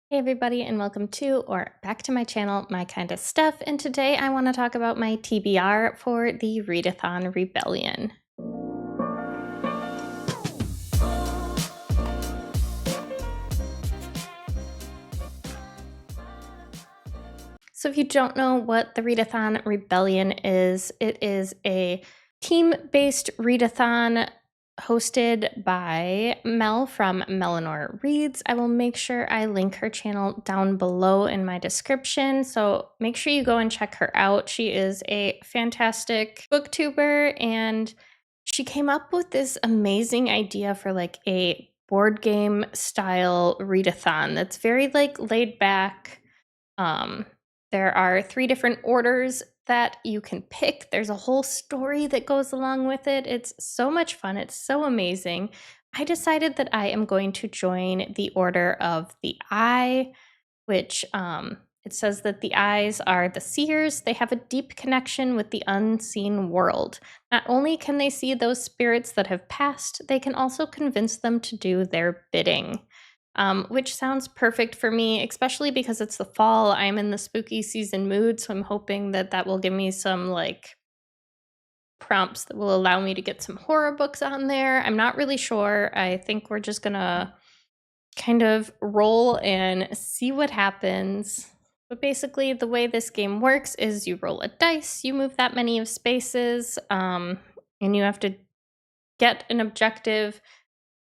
Hey everybody, and welcome to or back to my channel, My Kind of Stuff. And today I want to talk about my TBR for the Readathon Rebellion. So if you don't know what the Readathon Rebellion is, it is a team-based readathon hosted by Mel from Melanor Reads. I will make sure I link her channel down below in my description, so make sure you go and check her out. She is a fantastic booktuber, and she came up with this amazing idea for like a board game style readathon that's very like laid back. There are 3 different orders that you can pick. There's a whole story that goes along with it. It's so much fun. It's so amazing. I decided that I am going to join the Order of the Eye, which it says that the eyes are the seers. They have a deep connection with the unseen world. Not only can they see those spirits that have passed, they can also convince them to do their bidding. Which sounds perfect for me, especially because it's the fall. I'm in the spooky season mood, so I'm hoping that that will give me some like prompts that will allow me to get some horror books on there. I'm not really sure. I think we're just gonna kind of roll and see what happens. But basically, the way this game works is you roll a dice, you move that many of spaces, and you have to get an objective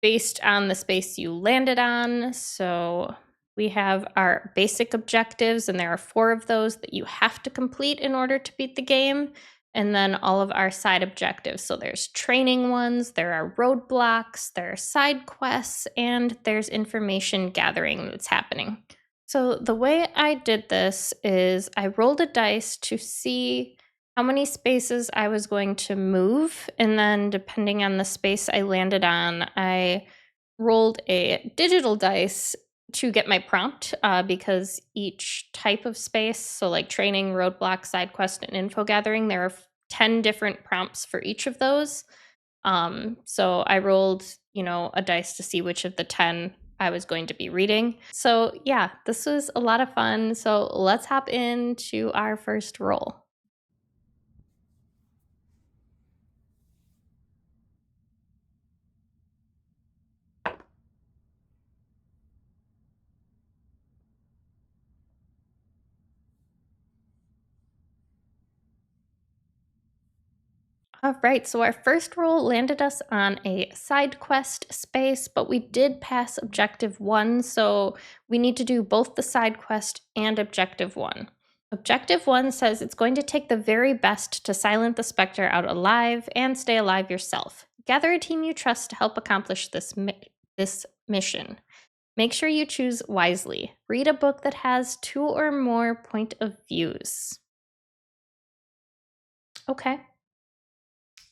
based on the space you landed on. So we have our basic objectives, and there are 4 of those that you have to complete in order to beat the game. And then all of our side objectives. So there's training ones, there are roadblocks, there are side quests, and there's information gathering that's happening. So the way I did this is I rolled a dice to see how many spaces I was going to move, and then depending on the space I landed on, I rolled a digital dice to get my prompt, because each type of space, so like training, roadblock, side quest, and info gathering, there are 10 different prompts for each of those. So I rolled, a dice to see which of the 10 I was going to be reading. So yeah, this was a lot of fun. So let's hop into our first roll. All right, so our first roll landed us on a side quest space, but we did pass objective 1, so we need to do both the side quest and objective 1. Objective 1 says it's going to take the very best to silence the specter out alive and stay alive yourself. Gather a team you trust to help accomplish this mission. Make sure you choose wisely. Read a book that has 2 or more point of views. Okay.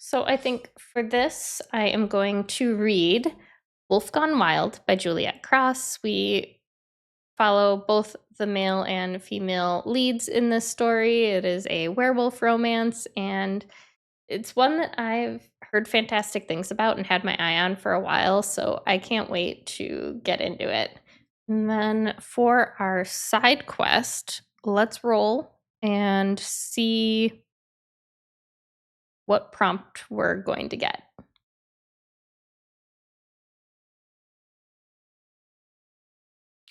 So I think for this, I am going to read Wolf Gone Wild by Juliet Cross. We follow both the male and female leads in this story. It is a werewolf romance, and it's one that I've heard fantastic things about and had my eye on for a while, so I can't wait to get into it. And then for our side quest, let's roll and see what prompt we're going to get.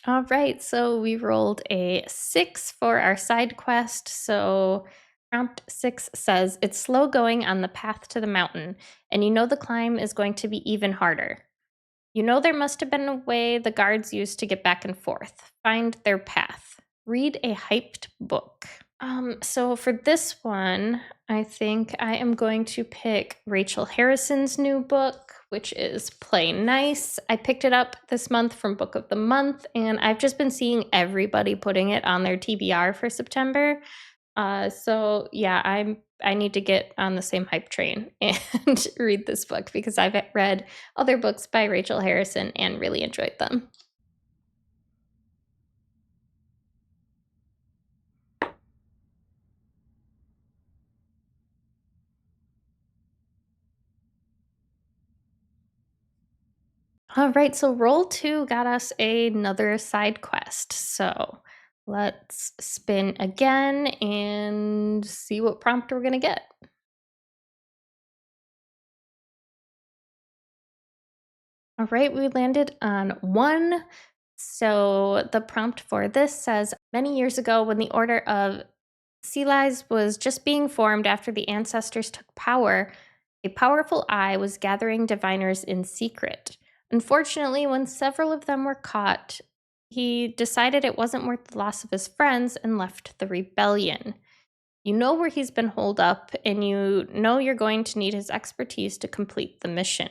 All right, so we rolled a 6 for our side quest. So prompt 6 says, it's slow going on the path to the mountain, and you know the climb is going to be even harder. You know there must have been a way the guards used to get back and forth. Find their path. Read a hyped book. So for this one, I think I am going to pick Rachel Harrison's new book, which is Play Nice. I picked it up this month from Book of the Month, and I've just been seeing everybody putting it on their TBR for September. So yeah, I need to get on the same hype train and read this book because I've read other books by Rachel Harrison and really enjoyed them. All right, so roll 2 got us another side quest. So let's spin again and see what prompt we're going to get. All right, we landed on 1. So the prompt for this says many years ago, when the Order of Sealies was just being formed after the ancestors took power, a powerful eye was gathering diviners in secret. Unfortunately, when several of them were caught, he decided it wasn't worth the loss of his friends and left the rebellion. You know where he's been holed up, and you know you're going to need his expertise to complete the mission.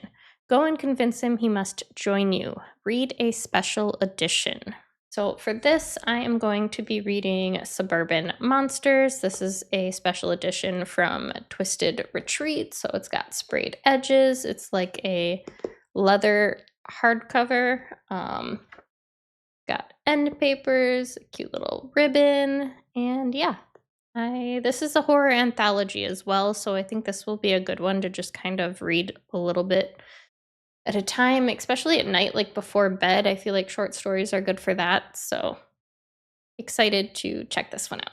Go and convince him he must join you. Read a special edition. So for this, I am going to be reading Suburban Monsters. This is a special edition from Twisted Retreat. So it's got sprayed edges. It's like a leather hardcover. Got end papers, a cute little ribbon, and yeah. This is a horror anthology as well, so I think this will be a good one to just kind of read a little bit at a time, especially at night, like before bed. I feel like short stories are good for that, so excited to check this one out.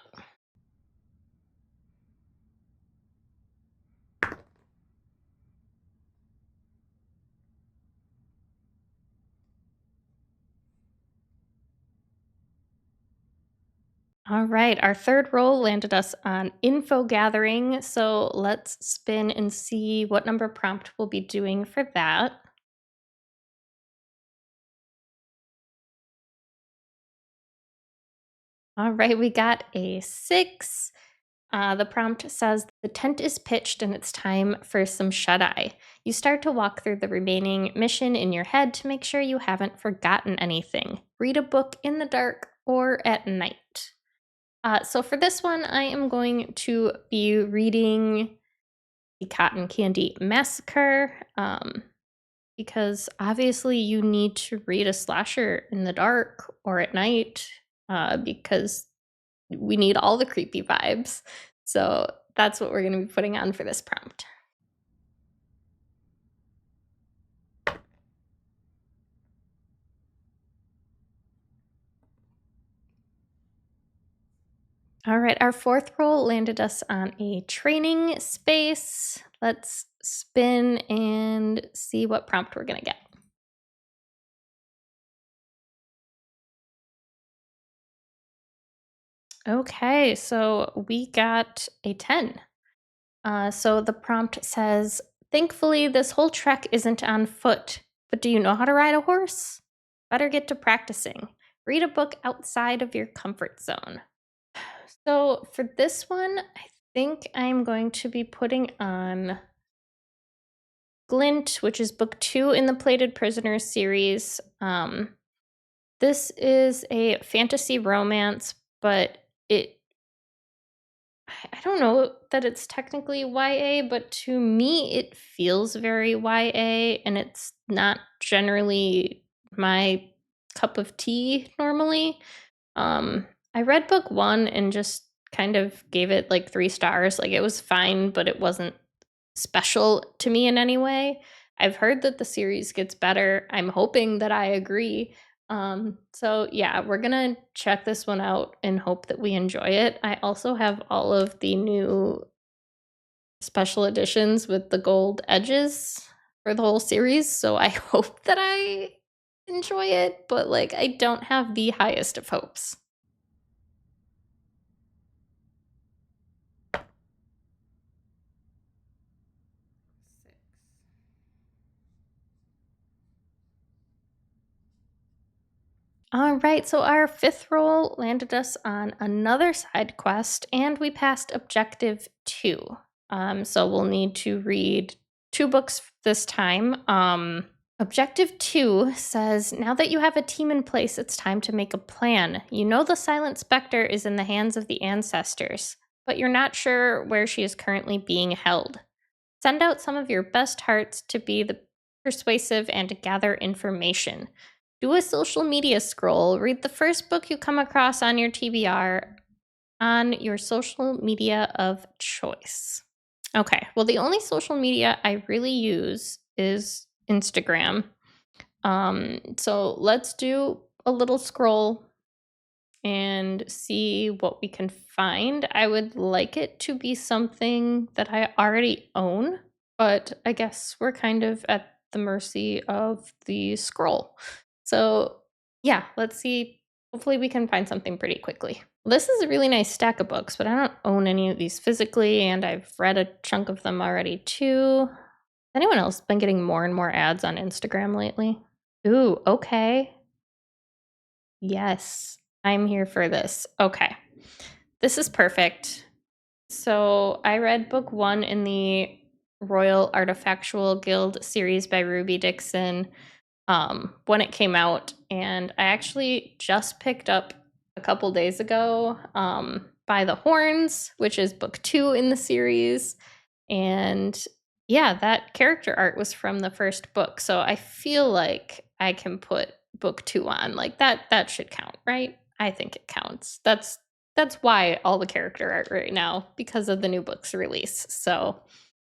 All right, our third roll landed us on info gathering, so let's spin and see what number prompt we'll be doing for that. All right, we got a 6. The prompt says the tent is pitched and it's time for some shut eye. You start to walk through the remaining mission in your head to make sure you haven't forgotten anything. Read a book in the dark or at night. So for this one, I am going to be reading The Cotton Candy Massacre, because obviously you need to read a slasher in the dark or at night, because we need all the creepy vibes. So that's what we're going to be putting on for this prompt. All right, our fourth roll landed us on a training space. Let's spin and see what prompt we're going to get. Okay, so we got a 10. So the prompt says, thankfully, this whole trek isn't on foot, but do you know how to ride a horse? Better get to practicing. Read a book outside of your comfort zone. So for this one, I think I'm going to be putting on Glint, which is book 2 in the Plated Prisoners series. This is a fantasy romance, but I don't know that it's technically YA, but to me it feels very YA, and it's not generally my cup of tea normally. I read book 1 and just kind of gave it like 3 stars. Like, it was fine, but it wasn't special to me in any way. I've heard that the series gets better. I'm hoping that I agree. So yeah, we're gonna check this one out and hope that we enjoy it. I also have all of the new special editions with the gold edges for the whole series, so I hope that I enjoy it, but like, I don't have the highest of hopes. All right, so our fifth roll landed us on another side quest, and we passed objective 2. So we'll need to read 2 books this time. Objective 2 says, now that you have a team in place, it's time to make a plan. You know the Silent Spectre is in the hands of the ancestors, but you're not sure where she is currently being held. Send out some of your best hearts to be the persuasive and to gather information. Do a social media scroll. Read the first book you come across on your TBR on your social media of choice. Okay, well, the only social media I really use is Instagram. So let's do a little scroll and see what we can find. I would like it to be something that I already own, but I guess we're kind of at the mercy of the scroll. So yeah, let's see. Hopefully we can find something pretty quickly. This is a really nice stack of books, but I don't own any of these physically, and I've read a chunk of them already too. Anyone else been getting more and more ads on Instagram lately? Ooh, okay. Yes, I'm here for this. Okay. This is perfect. So I read book 1 in the Royal Artifactual Guild series by Ruby Dixon when it came out, and I actually just picked up a couple days ago By the Horns, which is book 2 in the series. And yeah, that character art was from the first book. So I feel like I can put book 2 on. Like that should count, right? I think it counts. That's why all the character art right now, because of the new book's release. So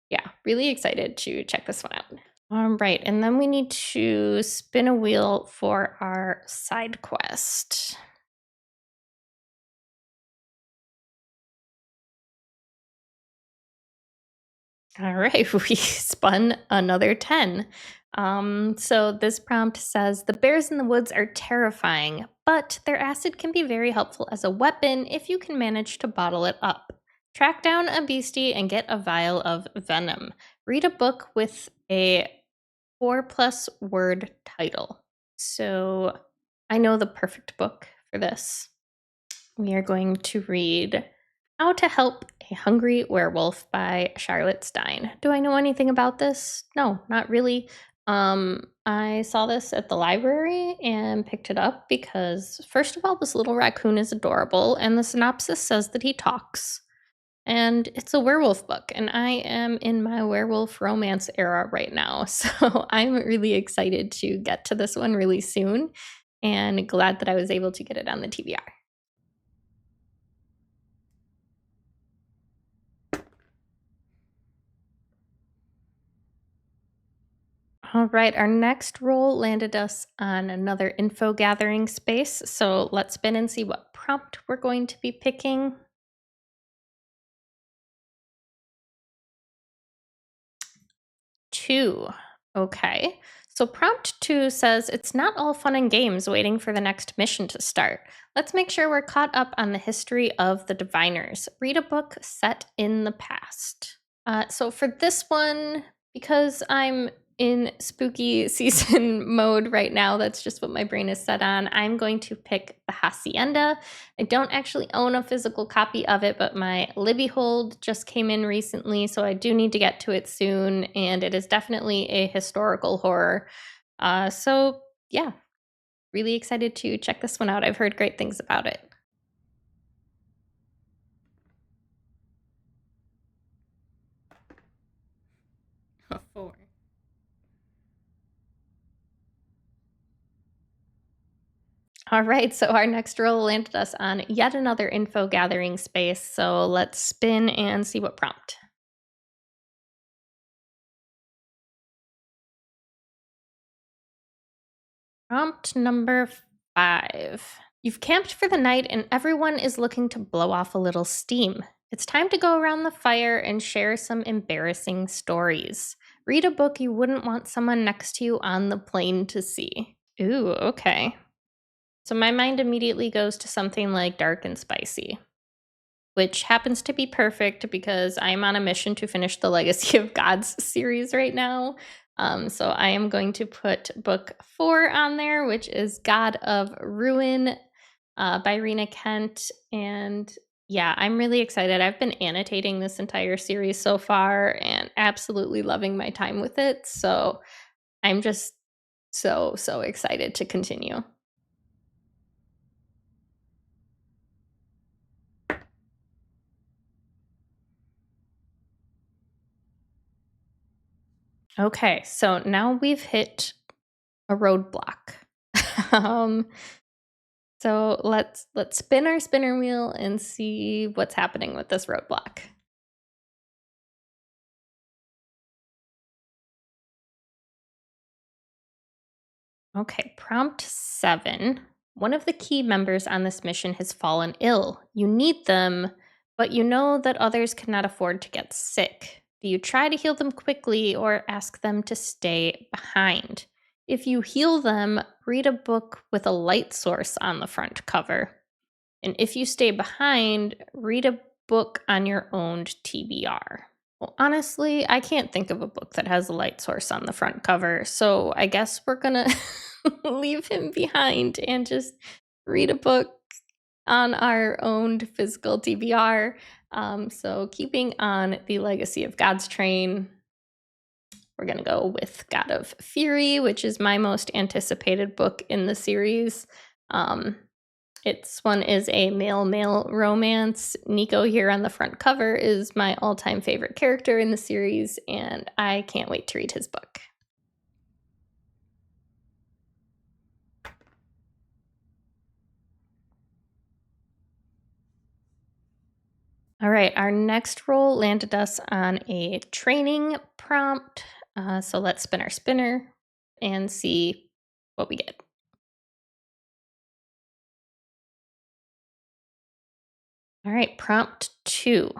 yeah, really excited to check this one out. All right, and then we need to spin a wheel for our side quest. All right, we spun another 10. So this prompt says the bears in the woods are terrifying, but their acid can be very helpful as a weapon if you can manage to bottle it up. Track down a beastie and get a vial of venom. Read a book with a 4+ word title. So I know the perfect book for this. We are going to read How to Help a Hungry Werewolf by Charlotte Stein. Do I know anything about this? No, not really. I saw this at the library and picked it up because, first of all, this little raccoon is adorable, and the synopsis says that he talks. And it's a werewolf book, and I am in my werewolf romance era right now. So I'm really excited to get to this one really soon and glad that I was able to get it on the TBR. All right, our next roll landed us on another info gathering space. So let's spin and see what prompt we're going to be picking. 2. Okay. So prompt 2 says it's not all fun and games waiting for the next mission to start. Let's make sure we're caught up on the history of the diviners. Read a book set in the past. So for this one, because I'm in spooky season mode right now, that's just what my brain is set on, I'm going to pick The Hacienda. I don't actually own a physical copy of it, but my Libby hold just came in recently, so I do need to get to it soon, and it is definitely a historical horror. So yeah, really excited to check this one out. I've heard great things about it. A 4. All right, so our next roll landed us on yet another info gathering space. So let's spin and see what prompt. Prompt number 5. You've camped for the night and everyone is looking to blow off a little steam. It's time to go around the fire and share some embarrassing stories. Read a book you wouldn't want someone next to you on the plane to see. Ooh, okay. So my mind immediately goes to something like dark and spicy, which happens to be perfect because I'm on a mission to finish the Legacy of Gods series right now. So I am going to put book 4 on there, which is God of Ruin by Rena Kent. And yeah, I'm really excited. I've been annotating this entire series so far and absolutely loving my time with it. So I'm just so excited to continue. Okay, so now we've hit a roadblock. um, so let's spin our spinner wheel and see what's happening with this roadblock. Okay, prompt 7. One of the key members on this mission has fallen ill. You need them, but you know that others cannot afford to get sick. Do you try to heal them quickly or ask them to stay behind? If you heal them, read a book with a light source on the front cover. And if you stay behind, read a book on your own TBR. Well, honestly, I can't think of a book that has a light source on the front cover, so I guess we're gonna leave him behind and just read a book on our own physical TBR. So, keeping on the legacy of God's train, we're gonna go with God of Fury, which is my most anticipated book in the series. Um, its one is a male romance. Nico here on the front cover is my all-time favorite character in the series, and I can't wait to read his book. All right, our next roll landed us on a training prompt. So let's spin our spinner and see what we get. All right, prompt 2.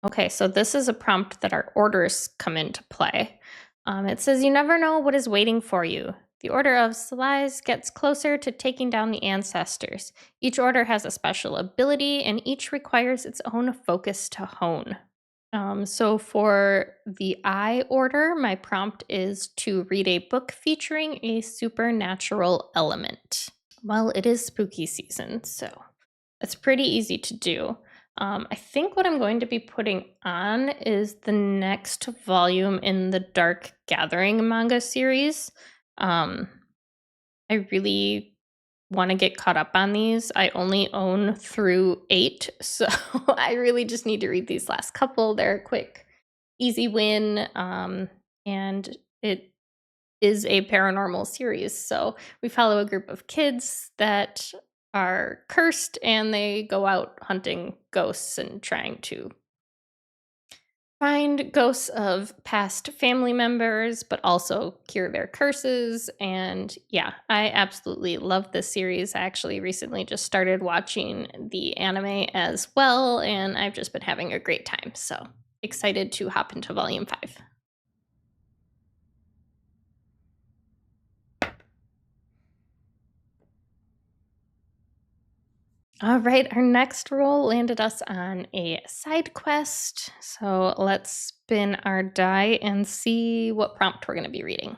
Okay, so this is a prompt that our orders come into play. It says, you never know what is waiting for you. The Order of Celeste gets closer to taking down the ancestors. Each order has a special ability, and each requires its own focus to hone. So for the I order, my prompt is to read a book featuring a supernatural element. Well, it is spooky season, so it's pretty easy to do. I think what I'm going to be putting on is the next volume in the Dark Gathering manga series. I really want to get caught up on these. I only own through 8, so I really just need to read these last couple. They're a quick, easy win, and it is a paranormal series. So we follow a group of kids that are cursed and they go out hunting ghosts and trying to find ghosts of past family members, but also cure their curses. And yeah, I absolutely love this series. I actually recently just started watching the anime as well, and I've just been having a great time. So excited to hop into volume 5. All right, our next roll landed us on a side quest. So let's spin our die and see what prompt we're going to be reading.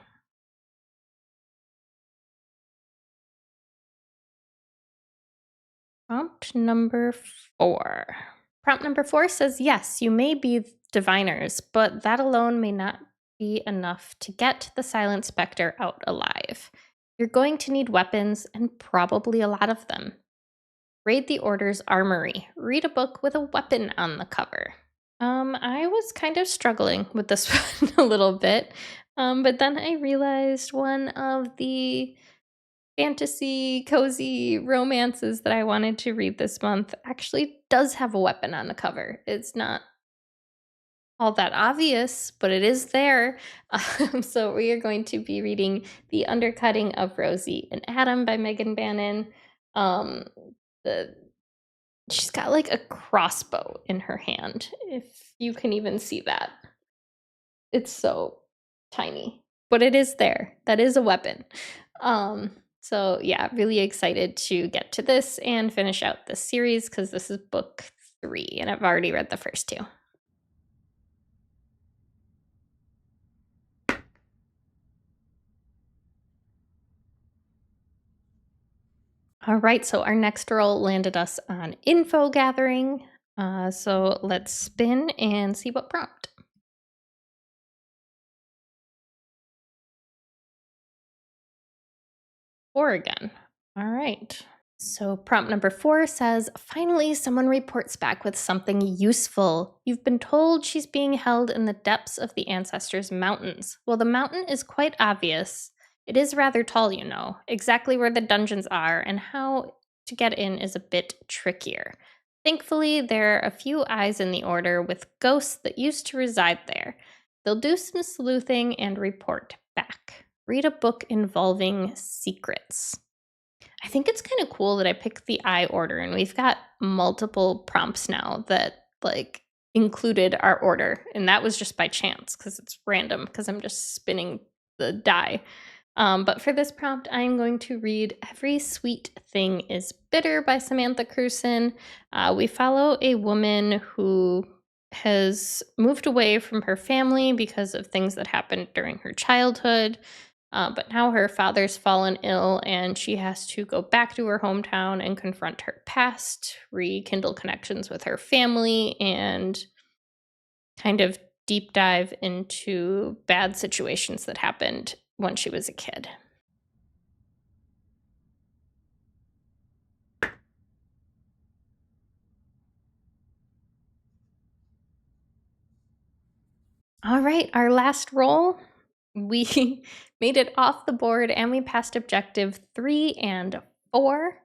Prompt number 4. Prompt number 4 says, yes, you may be diviners, but that alone may not be enough to get the Silent Spectre out alive. You're going to need weapons and probably a lot of them. Raid the Order's armory. Read a book with a weapon on the cover. I was kind of struggling with this one a little bit, but then I realized one of the fantasy, cozy romances that I wanted to read this month actually does have a weapon on the cover. It's not all that obvious, but it is there. So we are going to be reading The Undercutting of Rosie and Adam by Megan Bannon. Um, the She's got like a crossbow in her hand, if you can even see that. It's so tiny, but it is there. That is a weapon. So yeah, really excited to get to this and finish out this series because this is book 3 and I've already read the first 2. All right, so our next roll landed us on info gathering. So let's spin and see what prompt. Oregon. All right. So, prompt number 4 says, finally, someone reports back with something useful. You've been told she's being held in the depths of the ancestors' mountains. Well, the mountain is quite obvious. It is rather tall, you know. Exactly where the dungeons are and how to get in is a bit trickier. Thankfully, there are a few eyes in the order with ghosts that used to reside there. They'll do some sleuthing and report back. Read a book involving secrets. I think it's kind of cool that I picked the I order, and we've got multiple prompts now that like included our order, and that was just by chance because it's random because I'm just spinning the die. But for this prompt, I'm going to read Every Sweet Thing is Bitter by Samantha Cruson. We follow a woman who has moved away from her family because of things that happened during her childhood. But now her father's fallen ill, and she has to go back to her hometown and confront her past, rekindle connections with her family, and kind of deep dive into bad situations that happened when she was a kid. All right, our last roll. We made it off the board and we passed objective 3 and 4.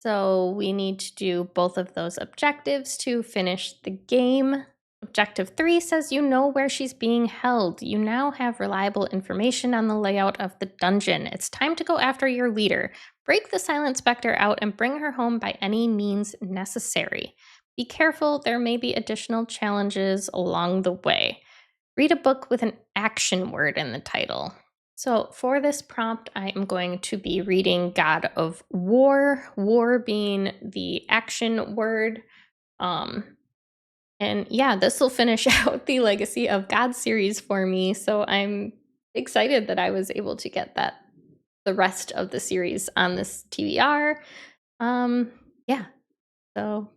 So we need to do both of those objectives to finish the game. Objective 3 says you know where she's being held. You now have reliable information on the layout of the dungeon. It's time to go after your leader. Break the Silent Spectre out and bring her home by any means necessary. Be careful, there may be additional challenges along the way. Read a book with an action word in the title. So for this prompt, I am going to be reading God of War, war being the action word. And yeah, this will finish out the Legacy of God series for me. So I'm excited that I was able to get the rest of the series on this TBR. Yeah, so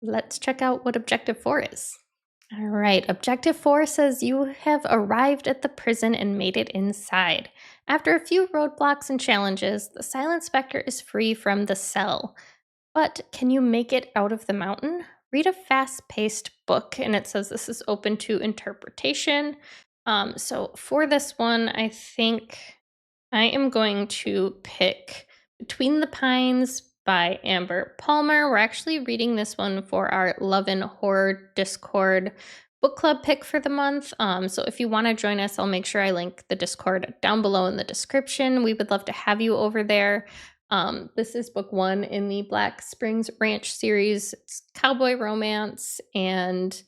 let's check out what Objective 4 is. All right, Objective 4 says you have arrived at the prison and made it inside. After a few roadblocks and challenges, the Silent Spectre is free from the cell. But can you make it out of the mountain? Read a fast-paced book, and it says this is open to interpretation. So for this one, I think I am going to pick Between the Pines by Amber Palmer. We're actually reading this one for our Love and Horror Discord book club pick for the month. So if you want to join us, I'll make sure I link the Discord down below in the description. We would love to have you over there. This is book 1 in the Black Springs Ranch series. It's cowboy romance, and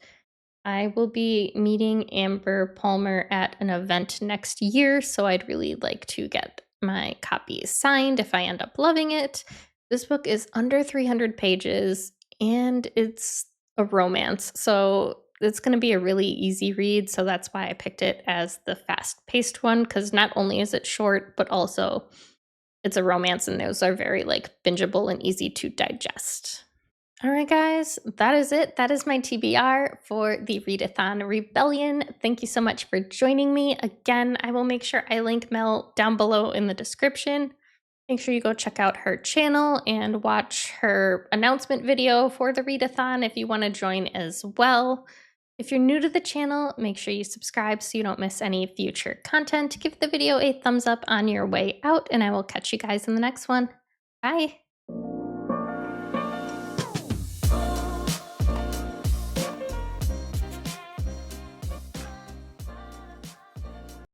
I will be meeting Amber Palmer at an event next year, so I'd really like to get my copy signed if I end up loving it. This book is under 300 pages, and it's a romance, so it's going to be a really easy read, so that's why I picked it as the fast-paced one, because not only is it short, but also it's a romance, and those are very bingeable and easy to digest. All right, guys, that is it. That is my TBR for the Readathon Rebellion. Thank you so much for joining me. Again, I will make sure I link Mel down below in the description. Make sure you go check out her channel and watch her announcement video for the Readathon if you want to join as well. If you're new to the channel, make sure you subscribe so you don't miss any future content. Give the video a thumbs up on your way out, and I will catch you guys in the next one. Bye!